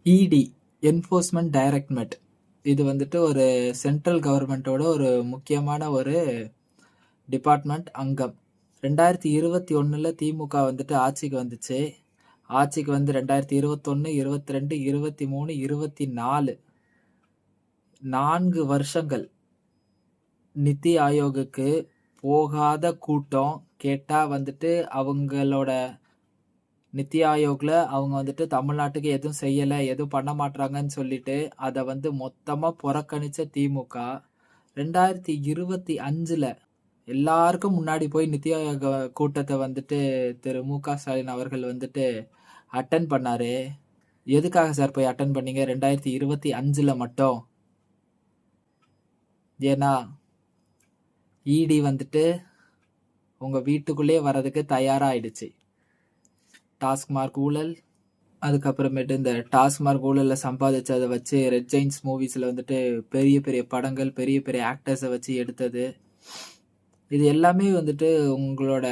இடி enforcement directorate இது வந்துட்டு ஒரு சென்ட்ரல் கவர்மெண்ட்டோட ஒரு முக்கியமான ஒரு டிபார்ட்மெண்ட் அங்கம். 2021ல் திமுக வந்துட்டு ஆட்சிக்கு வந்துச்சு. ஆட்சிக்கு வந்து 2021, 22, 23, 24 4 வருஷங்கள் நித்தி ஆயோகுக்கு போகாத கூட்டம். கேட்டா வந்துட்டு அவங்களோட நித்தி ஆயோக்ல அவங்க வந்துட்டு தமிழ்நாட்டுக்கு எதுவும் செய்யல, எதுவும் பண்ண மாட்றாங்கன்னு சொல்லிட்டு அதை வந்து மொத்தமா புறக்கணிச்ச திமுக 2025ல எல்லாருக்கும் முன்னாடி போய் நித்தி ஆயோக கூட்டத்தை வந்துட்டு திரு மு.க. ஸ்டாலின் அவர்கள் வந்துட்டு அட்டன் பண்ணாரு. எதுக்காக சார் போய் அட்டன் பண்ணீங்க 2025ல மட்டும்? ஏன்னா இடி வந்துட்டு உங்க வீட்டுக்குள்ளே வர்றதுக்கு தயாராயிடுச்சு. டாஸ்மார்க் ஊழல், அதுக்கப்புறமேட்டு இந்த டாஸ்மார்க் ஊழல்ல சம்பாதிச்சதை வச்சு ரெட் ஜெயின்ஸ் மூவிஸ்ல வந்துட்டு பெரிய பெரிய படங்கள், பெரிய பெரிய ஆக்டர்ஸை வச்சு எடுத்தது. இது எல்லாமே வந்துட்டு உங்களோட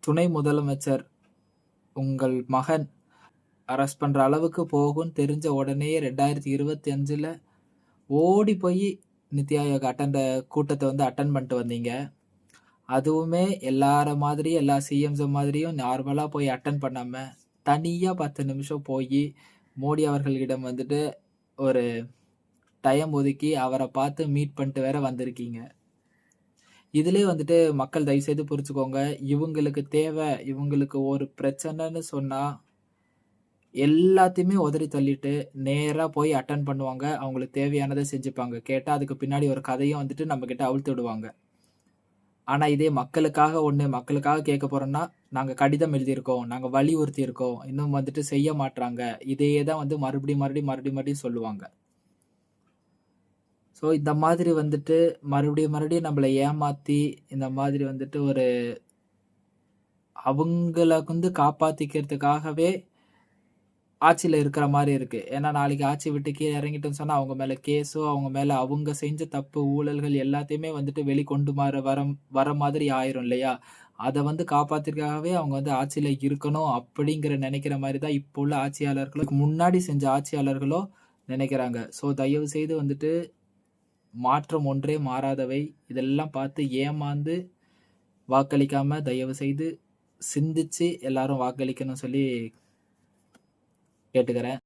துணை முதலமைச்சர் உங்கள் மகன் அரெஸ்ட் பண்ற அளவுக்கு போகும்னு தெரிஞ்ச உடனே 2025ல ஓடி போய் நித்தி ஆயோக் கூட்டத்தை வந்து அட்டன் பண்ணிட்டு வந்தீங்க. அதுவுமே எல்லார மாதிரி எல்லா சிஎம்ஸ் மாதிரியும் நார்மலா போய் அட்டன் பண்ணாம தனியா 10 நிமிஷம் போய் மோடி அவர்களிடம் வந்துட்டு ஒரு டைம் ஒதுக்கி அவரை பார்த்து மீட் பண்ணிட்டு வேற வந்திருக்கீங்க. இதுலயே வந்துட்டு மக்கள் தயவு செய்து புரிச்சுக்கோங்க. இவங்களுக்கு தேவை, இவங்களுக்கு ஒரு பிரச்சனைன்னு சொன்னா எல்லாத்தையுமே உதறி தள்ளிட்டு நேரா போய் அட்டன் பண்ணுவாங்க. அவங்களுக்கு தேவையானதை செஞ்சுப்பாங்க. கேட்டா அதுக்கு பின்னாடி ஒரு கதையும் வந்துட்டு நம்ம கிட்ட அவிழ்த்து விடுவாங்க. ஆனா இதே மக்களுக்காக கேட்க போறோம்னா, நாங்க கடிதம் எழுதியிருக்கோம், நாங்க வலியுறுத்தி இருக்கோம், இன்னும் வந்துட்டு செய்ய மாட்றாங்க. இதையே தான் வந்து மறுபடியும் சொல்லுவாங்க. ஸோ இந்த மாதிரி வந்துட்டு மறுபடியும் நம்மளை ஏமாத்தி இந்த மாதிரி வந்துட்டு ஒரு அவங்கள வந்து காப்பாத்திக்கிறதுக்காகவே ஆட்சியில இருக்கிற மாதிரி இருக்கு. ஏன்னா நாளைக்கு ஆட்சி விட்டு கீழே இறங்கிட்டோம்னு சொன்னா அவங்க மேல கேஸோ, அவங்க மேல அவங்க செஞ்ச தப்பு, ஊழல்கள் எல்லாத்தையுமே வந்துட்டு வெளிக்கொண்டு வர மாதிரி ஆயிரும் இல்லையா? அதை வந்து காப்பாத்துறதுக்காகவே அவங்க வந்து ஆட்சியில இருக்கணும் அப்படிங்கிற நினைக்கிற மாதிரி தான் இப்போ உள்ள ஆட்சியாளர்களுக்கு முன்னாடி செஞ்ச ஆட்சியாளர்களோ நினைக்கிறாங்க. ஸோ தயவு செய்து வந்துட்டு மாற்றம் ஒன்றே மாறாதவை. இதெல்லாம் பார்த்து ஏமாந்து வாக்களிக்காம தயவு செய்து சிந்திச்சு எல்லாரும் வாக்களிக்கணும்னு சொல்லி கேட்டுக்கிறேன்.